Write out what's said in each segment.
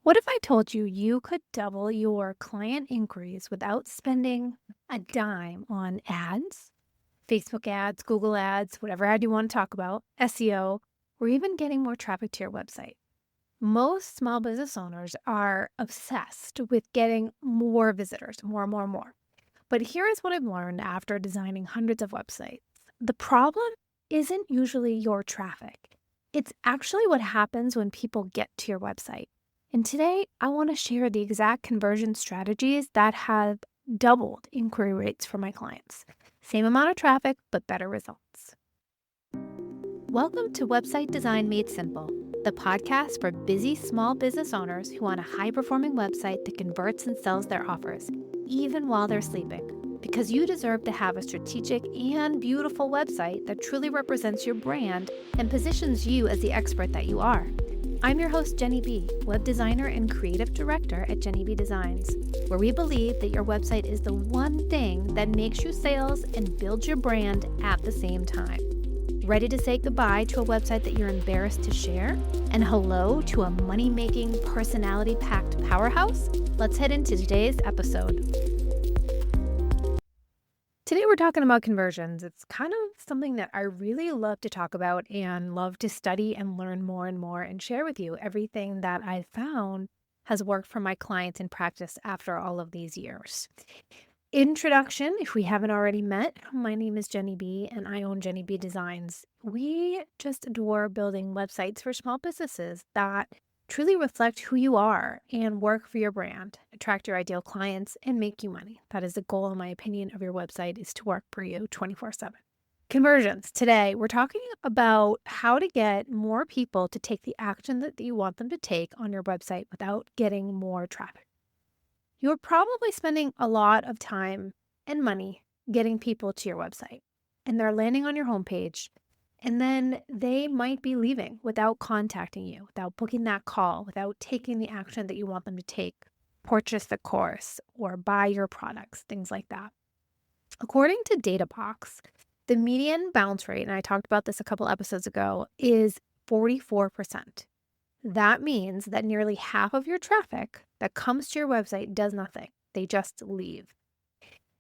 What if I told you you could double your client inquiries without spending a dime on ads, Facebook ads, Google ads, whatever ad you want to talk about, SEO, or even getting more traffic to your website? Most small business owners are obsessed with getting more visitors, more, more, more. But here is what I've learned after designing hundreds of websites. The problem isn't usually your traffic. It's actually what happens when people get to your website. And today, I want to share the exact conversion strategies that have doubled inquiry rates for my clients. Same amount of traffic, but better results. Welcome to Website Design Made Simple, the podcast for busy small business owners who want a high-performing website that converts and sells their offers, even while they're sleeping. Because you deserve to have a strategic and beautiful website that truly represents your brand and positions you as the expert that you are. I'm your host, Jenny B, web designer and creative director at Jenny B Designs, where we believe that your website is the one thing that makes you sales and builds your brand at the same time. Ready to say goodbye to a website that you're embarrassed to share? And hello to a money-making, personality-packed powerhouse? Let's head into today's episode. Today we're talking about conversions. It's kind of something that I really love to talk about and love to study and learn more and more and share with you everything that I found has worked for my clients in practice after all of these years. Introduction, if we haven't already met, my name is Jenny B and I own Jenny B Designs. We just adore building websites for small businesses that truly reflect who you are and work for your brand, attract your ideal clients, and make you money. That is the goal, in my opinion, of your website, is to work for you 24/7. Conversions. Today, we're talking about how to get more people to take the action that you want them to take on your website without getting more traffic. You're probably spending a lot of time and money getting people to your website, and they're landing on your homepage, and then they might be leaving without contacting you, without booking that call, without taking the action that you want them to take, purchase the course, or buy your products, things like that. According to DataBox, the median bounce rate, and I talked about this a couple episodes ago, is 44%. That means that nearly half of your traffic that comes to your website does nothing. They just leave.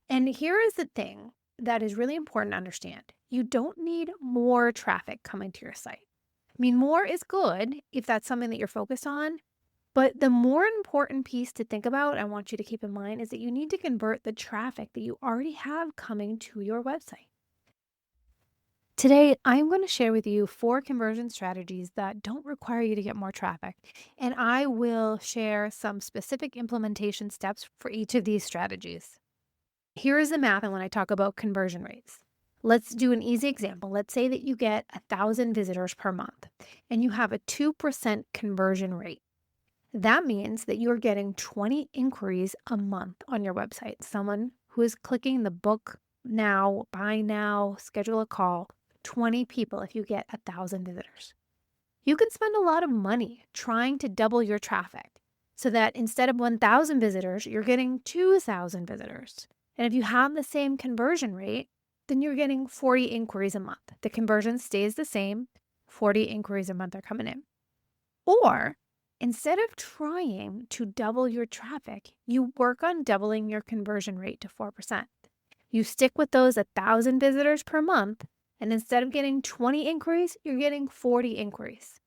And here is the thing that is really important to understand. You don't need more traffic coming to your site. I mean, more is good if that's something that you're focused on, but the more important piece to think about, I want you to keep in mind, is that you need to convert the traffic that you already have coming to your website. Today, I'm going to share with you 4 conversion strategies that don't require you to get more traffic, and I will share some specific implementation steps for each of these strategies. Here is the math when I talk about conversion rates. Let's do an easy example. Let's say that you get 1,000 visitors per month and you have a 2% conversion rate. That means that you're getting 20 inquiries a month on your website. Someone who is clicking the book now, buy now, schedule a call. 20 people if you get 1,000 visitors. You can spend a lot of money trying to double your traffic so that instead of 1,000 visitors, you're getting 2,000 visitors. And if you have the same conversion rate, then you're getting 40 inquiries a month. The conversion stays the same, 40 inquiries a month are coming in. Or instead of trying to double your traffic, you work on doubling your conversion rate to 4%. You stick with those 1,000 visitors per month, and instead of getting 20 inquiries, you're getting 40 inquiries.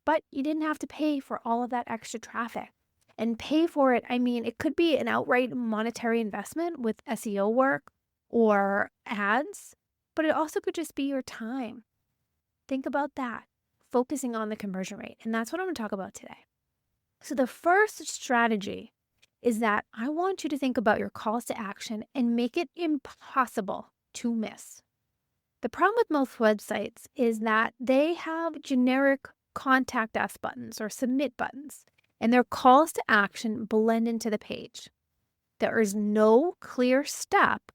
But you didn't have to pay for all of that extra traffic. And pay for it, I mean, it could be an outright monetary investment with SEO work or ads, but it also could just be your time. Think about that, focusing on the conversion rate. And that's what I'm going to talk about today. So the first strategy is that I want you to think about your calls to action and make it impossible to miss. The problem with most websites is that they have generic contact us buttons or submit buttons, and their calls to action blend into the page. There is no clear step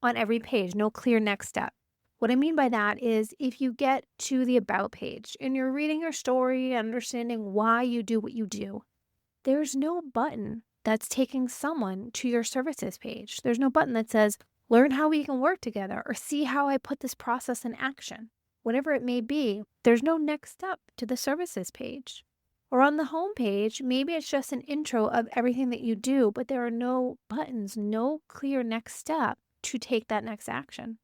on every page, no clear next step. What I mean by that is if you get to the About page and you're reading your story, understanding why you do what you do, there's no button that's taking someone to your services page. There's no button that says, learn how we can work together, or see how I put this process in action. Whatever it may be, there's no next step to the services page. Or on the home page, maybe it's just an intro of everything that you do, but there are no buttons, no clear next step to take that next action.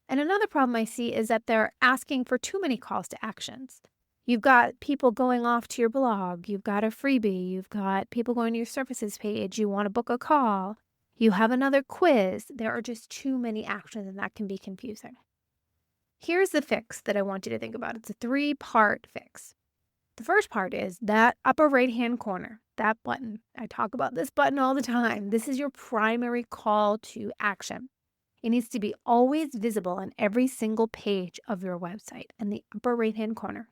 And another problem I see is that they're asking for too many calls to actions. You've got people going off to your blog, you've got a freebie, you've got people going to your services page, you want to book a call, you have another quiz. There are just too many actions, and that can be confusing. Here's the fix that I want you to think about. It's a 3-part fix. The first part is that upper right-hand corner, that button. I talk about this button all the time. This is your primary call to action. It needs to be always visible on every single page of your website in the upper right-hand corner.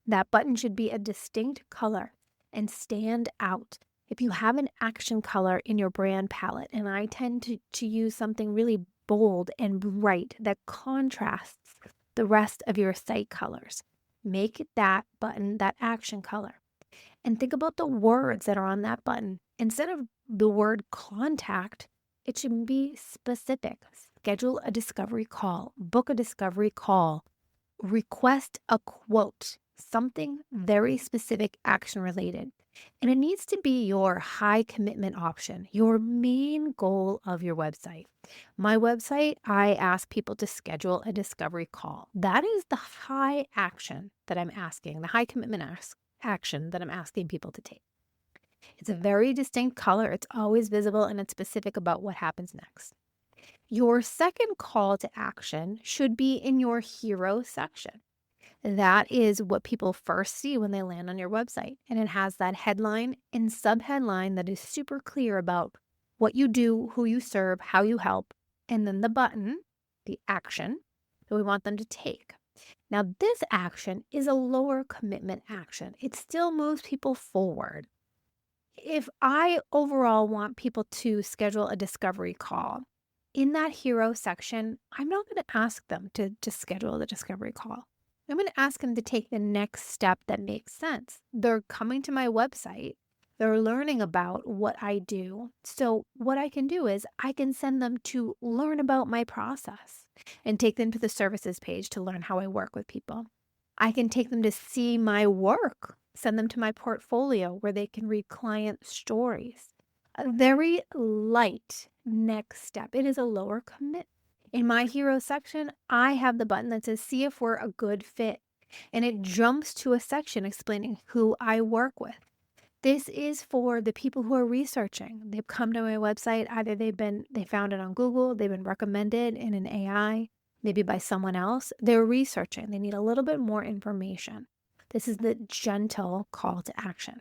That button should be a distinct color and stand out. If you have an action color in your brand palette, and I tend to use something really bold and bright that contrasts the rest of your site colors, make that button that action color. And think about the words that are on that button. Instead of the word contact, it should be specific. Schedule a discovery call, book a discovery call, request a quote, something very specific, action related. And it needs to be your high commitment option, your main goal of your website. My website, I ask people to schedule a discovery call. That is the high action that I'm asking, the high commitment action that I'm asking people to take. It's a very distinct color. It's always visible, and it's specific about what happens next. Your second call to action should be in your hero section. That is what people first see when they land on your website. And it has that headline and subheadline that is super clear about what you do, who you serve, how you help, and then the button, the action that we want them to take. Now, this action is a lower commitment action. It still moves people forward. If I overall want people to schedule a discovery call, in that hero section, I'm not going to ask them to just schedule the discovery call. I'm going to ask them to take the next step that makes sense. They're coming to my website. They're learning about what I do. So what I can do is I can send them to learn about my process and take them to the services page to learn how I work with people. I can take them to see my work, send them to my portfolio where they can read client stories. A very light next step. It is a lower commit. In my hero section, I have the button that says, see if we're a good fit. And it jumps to a section explaining who I work with. This is for the people who are researching. They've come to my website. Either they found it on Google, they've been recommended in an AI, maybe by someone else. They're researching. They need a little bit more information. This is the gentle call to action.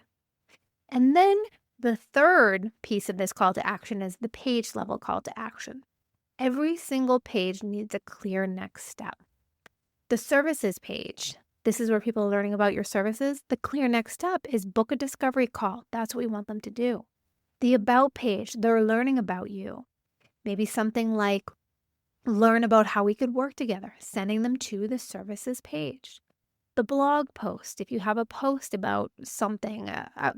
And then the third piece of this call to action is the page level call to action. Every single page needs a clear next step. The services page, this is where people are learning about your services. The clear next step is book a discovery call. That's what we want them to do. The about page, they're learning about you. Maybe something like learn about how we could work together, sending them to the services page. The blog post, if you have a post about something,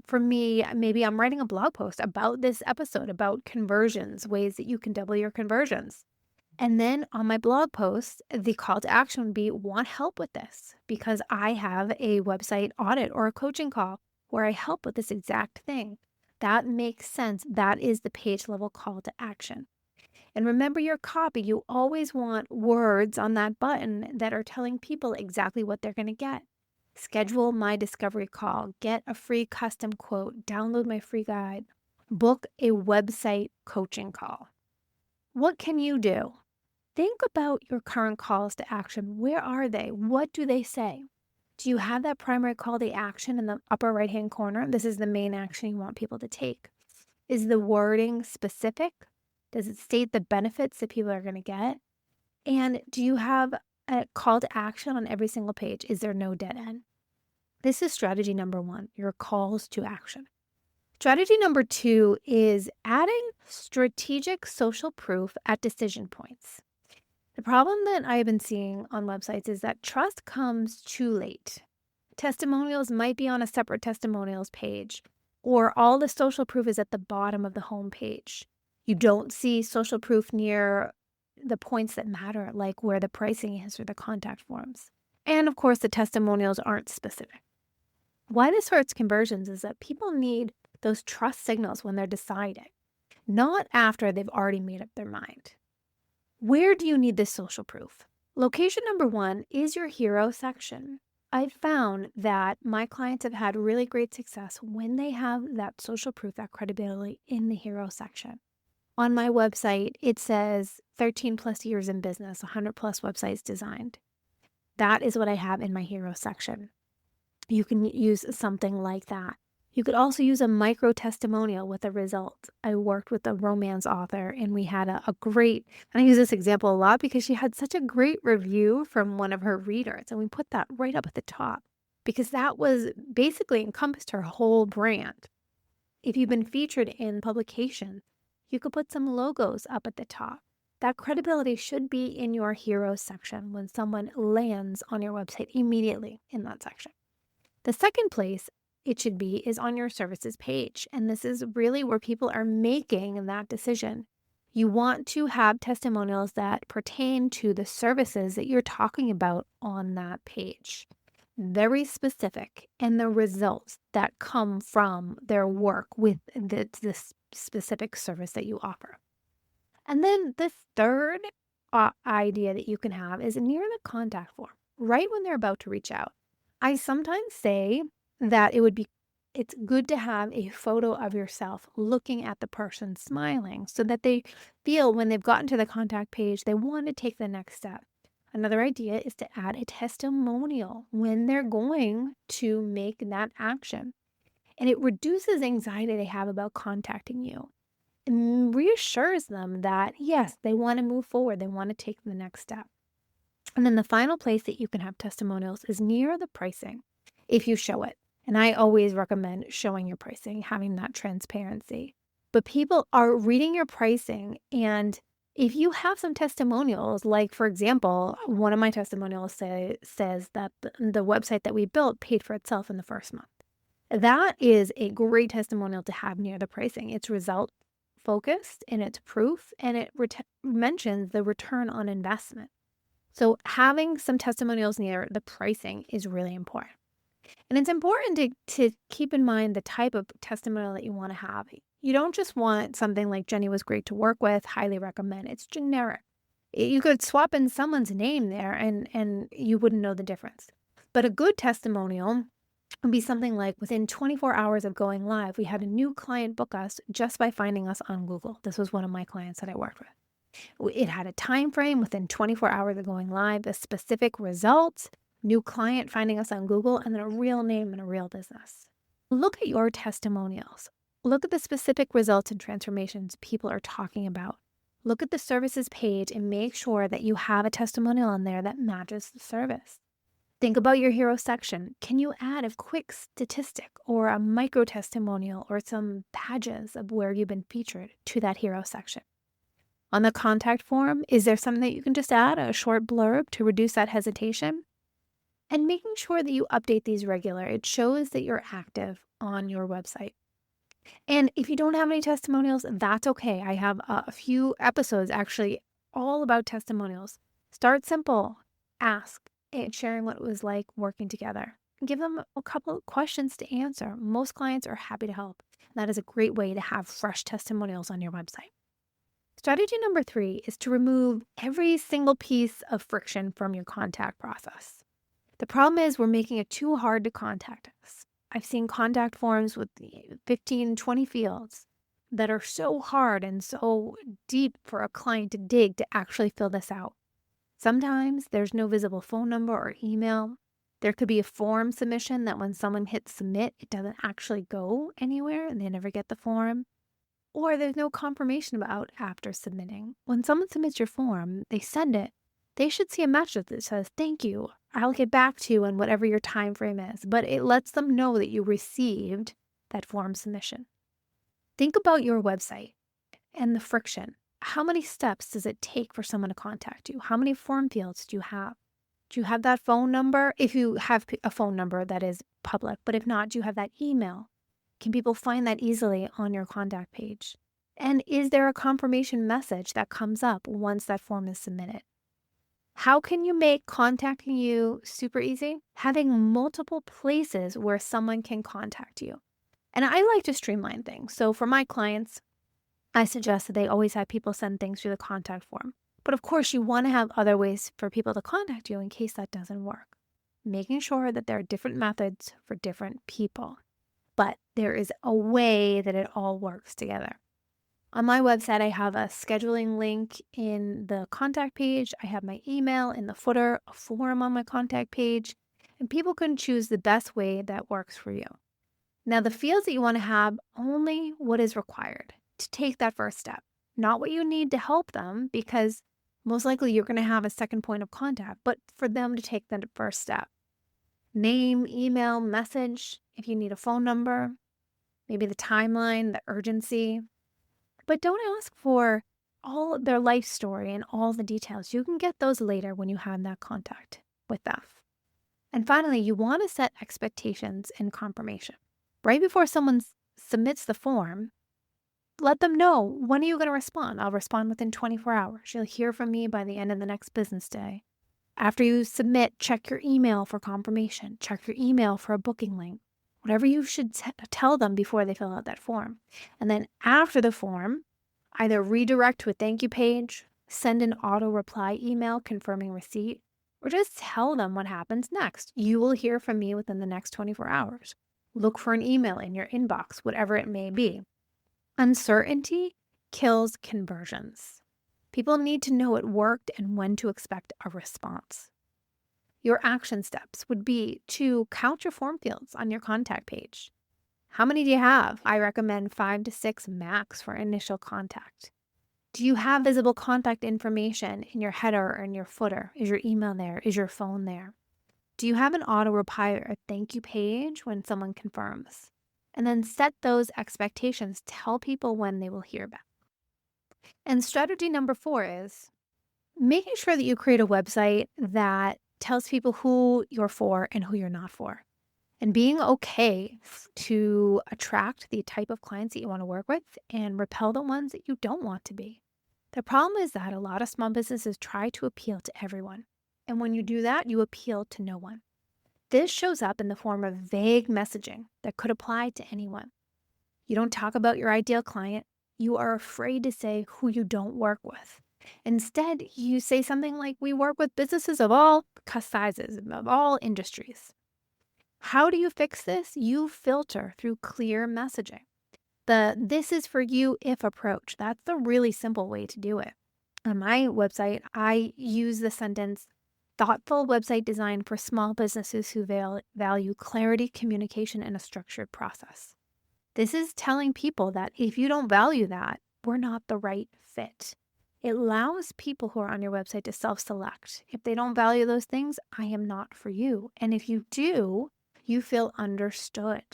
for me, maybe I'm writing a blog post about this episode, about conversions, ways that you can double your conversions. And then on my blog post, the call to action would be want help with this because I have a website audit or a coaching call where I help with this exact thing. That makes sense. That is the page level call to action. And remember your copy. You always want words on that button that are telling people exactly what they're going to get. Schedule my discovery call, get a free custom quote, download my free guide, book a website coaching call. What can you do? Think about your current calls to action. Where are they? What do they say? Do you have that primary call to action in the upper right-hand corner? This is the main action you want people to take. Is the wording specific? Does it state the benefits that people are going to get? And do you have a call to action on every single page? Is there no dead end? This is strategy number 1, your calls to action. Strategy number 2 is adding strategic social proof at decision points. The problem that I've been seeing on websites is that trust comes too late. Testimonials might be on a separate testimonials page, or all the social proof is at the bottom of the home page. You don't see social proof near the points that matter, like where the pricing is or the contact forms. And of course, the testimonials aren't specific. Why this hurts conversions is that people need those trust signals when they're deciding, not after they've already made up their mind. Where do you need this social proof? Location number one is your hero section. I've found that my clients have had really great success when they have that social proof, that credibility in the hero section. On my website, it says 13 plus years in business, 100 plus websites designed. That is what I have in my hero section. You can use something like that. You could also use a micro testimonial with a result. I worked with a romance author and we had a great, and I use this example a lot because she had such a great review from one of her readers. And we put that right up at the top because that was basically encompassed her whole brand. If you've been featured in publications, you could put some logos up at the top. That credibility should be in your heroes section when someone lands on your website immediately in that section. The second place it should be is on your services page. And this is really where people are making that decision. You want to have testimonials that pertain to the services that you're talking about on that page. Very specific, and the results that come from their work with this specific service that you offer. And then the third idea that you can have is near the contact form, right when they're about to reach out. I sometimes say that it's good to have a photo of yourself looking at the person smiling so that they feel when they've gotten to the contact page, they want to take the next step. Another idea is to add a testimonial when they're going to make that action. And it reduces anxiety they have about contacting you and reassures them that, yes, they want to move forward. They want to take the next step. And then the final place that you can have testimonials is near the pricing if you show it. And I always recommend showing your pricing, having that transparency. But people are reading your pricing, and if you have some testimonials, like for example, one of my testimonials says that the website that we built paid for itself in the first month. That is a great testimonial to have near the pricing. It's result focused and it's proof, and it mentions the return on investment. So having some testimonials near the pricing is really important. And it's important to keep in mind the type of testimonial that you want to have. You don't just want something like Jenny was great to work with, highly recommend. It's generic. You could swap in someone's name there and you wouldn't know the difference. But a good testimonial would be something like, within 24 hours of going live, we had a new client book us just by finding us on Google. This was one of my clients that I worked with. It had a time frame within 24 hours of going live, the specific results, new client finding us on Google, and then a real name and a real business. Look at your testimonials. Look at the specific results and transformations people are talking about. Look at the services page and make sure that you have a testimonial on there that matches the service. Think about your hero section. Can you add a quick statistic or a micro testimonial or some badges of where you've been featured to that hero section? On the contact form, is there something that you can just add, a short blurb to reduce that hesitation? And making sure that you update these regular. It shows that you're active on your website. And if you don't have any testimonials, that's okay. I have a few episodes actually all about testimonials. Start simple, ask, and sharing what it was like working together. Give them a couple of questions to answer. Most clients are happy to help. That is a great way to have fresh testimonials on your website. Strategy number 3 is to remove every single piece of friction from your contact process. The problem is we're making it too hard to contact us. I've seen contact forms with 15, 20 fields that are so hard and so deep for a client to dig to actually fill this out. Sometimes there's no visible phone number or email. There could be a form submission that when someone hits submit, it doesn't actually go anywhere and they never get the form. Or there's no confirmation about after submitting. When someone submits your form, they send it. They should see a message that says, "Thank you. I'll get back to you in whatever your time frame is." But it lets them know that you received that form submission. Think about your website and the friction. How many steps does it take for someone to contact you? How many form fields do you have? Do you have that phone number? If you have a phone number that is public, but if not, do you have that email? Can people find that easily on your contact page? And is there a confirmation message that comes up once that form is submitted? How can you make contacting you super easy? Having multiple places where someone can contact you. And I like to streamline things. So for my clients, I suggest that they always have people send things through the contact form. But of course, you want to have other ways for people to contact you in case that doesn't work. Making sure that there are different methods for different people, but there is a way that it all works together. On my website, I have a scheduling link in the contact page. I have my email in the footer, a form on my contact page, and people can choose the best way that works for you. Now, the fields that you want to have only what is required to take that first step, not what you need to help them, because most likely you're going to have a second point of contact, but for them to take that first step. Name, email, message, if you need a phone number, maybe the timeline, the urgency. But don't ask for all their life story and all the details. You can get those later when you have that contact with them. And finally, you want to set expectations and confirmation. Right before someone submits the form, let them know, when are you going to respond? I'll respond within 24 hours. You'll hear from me by the end of the next business day. After you submit, check your email for confirmation. Check your email for a booking link. Whatever you should tell them before they fill out that form. And then after the form, either redirect to a thank you page, send an auto reply email confirming receipt, or just tell them what happens next. You will hear from me within the next 24 hours. Look for an email in your inbox, whatever it may be. Uncertainty kills conversions. People need to know it worked and when to expect a response. Your action steps would be to count your form fields on your contact page. How many do you have? I recommend 5 to 6 max for initial contact. Do you have visible contact information in your header or in your footer? Is your email there? Is your phone there? Do you have an auto reply or thank you page when someone confirms? And then set those expectations. Tell people when they will hear back. And strategy number 4 is making sure that you create a website that tells people who you're for and who you're not for. And being okay to attract the type of clients that you want to work with and repel the ones that you don't want to be. The problem is that a lot of small businesses try to appeal to everyone. And when you do that, you appeal to no one. This shows up in the form of vague messaging that could apply to anyone. You don't talk about your ideal client. You are afraid to say who you don't work with. Instead, you say something like, we work with businesses of all sizes, of all industries. How do you fix this? You filter through clear messaging. The "this is for you if" approach, that's the really simple way to do it. On my website, I use the sentence, thoughtful website design for small businesses who value clarity, communication, and a structured process. This is telling people that if you don't value that, we're not the right fit. It allows people who are on your website to self-select. If they don't value those things, I am not for you. And if you do, you feel understood.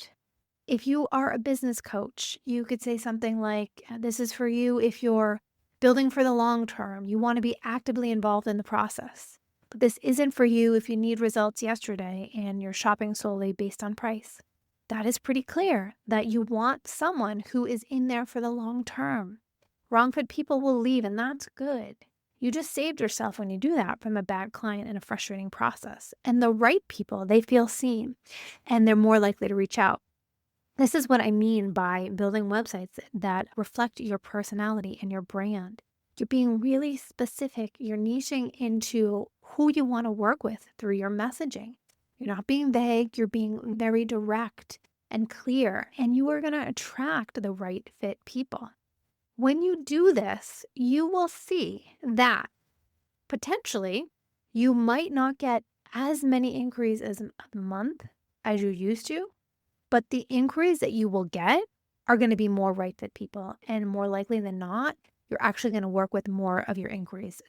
If you are a business coach, you could say something like, this is for you if you're building for the long term, you want to be actively involved in the process. But this isn't for you if you need results yesterday and you're shopping solely based on price. That is pretty clear that you want someone who is in there for the long term. Wrong fit people will leave, and that's good. You just saved yourself when you do that from a bad client and a frustrating process. And the right people, they feel seen and they're more likely to reach out. This is what I mean by building websites that reflect your personality and your brand. You're being really specific. You're niching into who you want to work with through your messaging. You're not being vague. You're being very direct and clear, and you are going to attract the right fit people. When you do this, you will see that potentially you might not get as many inquiries as a month as you used to, but the inquiries that you will get are going to be more right fit people, and more likely than not, you're actually going to work with more of your inquiries.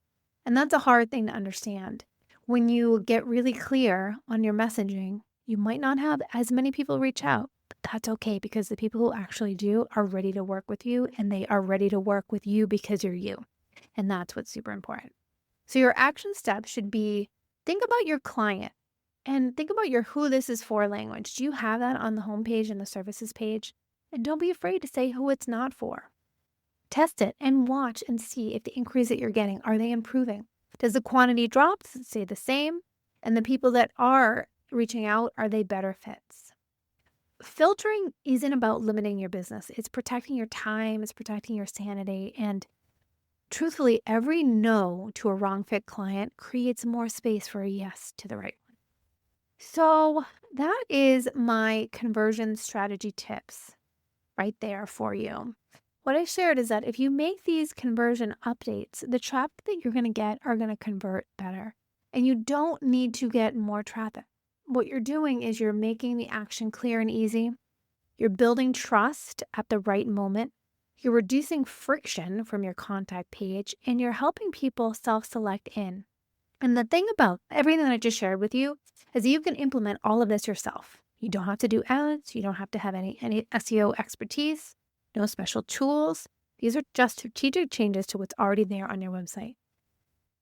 And that's a hard thing to understand. When you get really clear on your messaging, you might not have as many people reach out, but that's okay because the people who actually do are ready to work with you, and they are ready to work with you because you're you. And that's what's super important. So your action steps should be, think about your client and think about your who this is for language. Do you have that on the homepage and the services page? And don't be afraid to say who it's not for. Test it and watch and see if the inquiries that you're getting, are they improving? Does the quantity drop? Does it stay the same? And the people that are reaching out, are they better fits? Filtering isn't about limiting your business. It's protecting your time, it's protecting your sanity. And truthfully, every no to a wrong fit client creates more space for a yes to the right one. So that is my conversion strategy tips right there for you. What I shared is that if you make these conversion updates, the traffic that you're going to get are going to convert better. And you don't need to get more traffic. What you're doing is you're making the action clear and easy. You're building trust at the right moment. You're reducing friction from your contact page, and you're helping people self-select in. And the thing about everything that I just shared with you is you can implement all of this yourself. You don't have to do ads. You don't have to have any SEO expertise. No special tools. These are just strategic changes to what's already there on your website.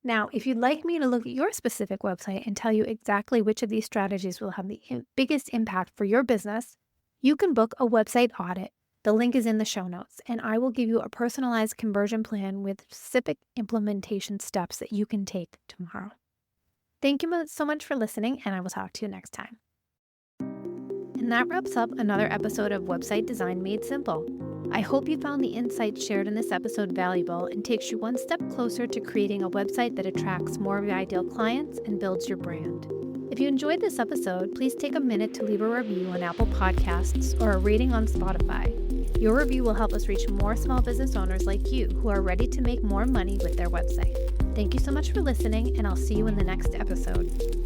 Now, if you'd like me to look at your specific website and tell you exactly which of these strategies will have the biggest impact for your business, you can book a website audit. The link is in the show notes, and I will give you a personalized conversion plan with specific implementation steps that you can take tomorrow. Thank you so much for listening, and I will talk to you next time. And that wraps up another episode of Website Design Made Simple. I hope you found the insights shared in this episode valuable and takes you one step closer to creating a website that attracts more of your ideal clients and builds your brand. If you enjoyed this episode, please take a minute to leave a review on Apple Podcasts or a rating on Spotify. Your review will help us reach more small business owners like you who are ready to make more money with their website. Thank you so much for listening, and I'll see you in the next episode.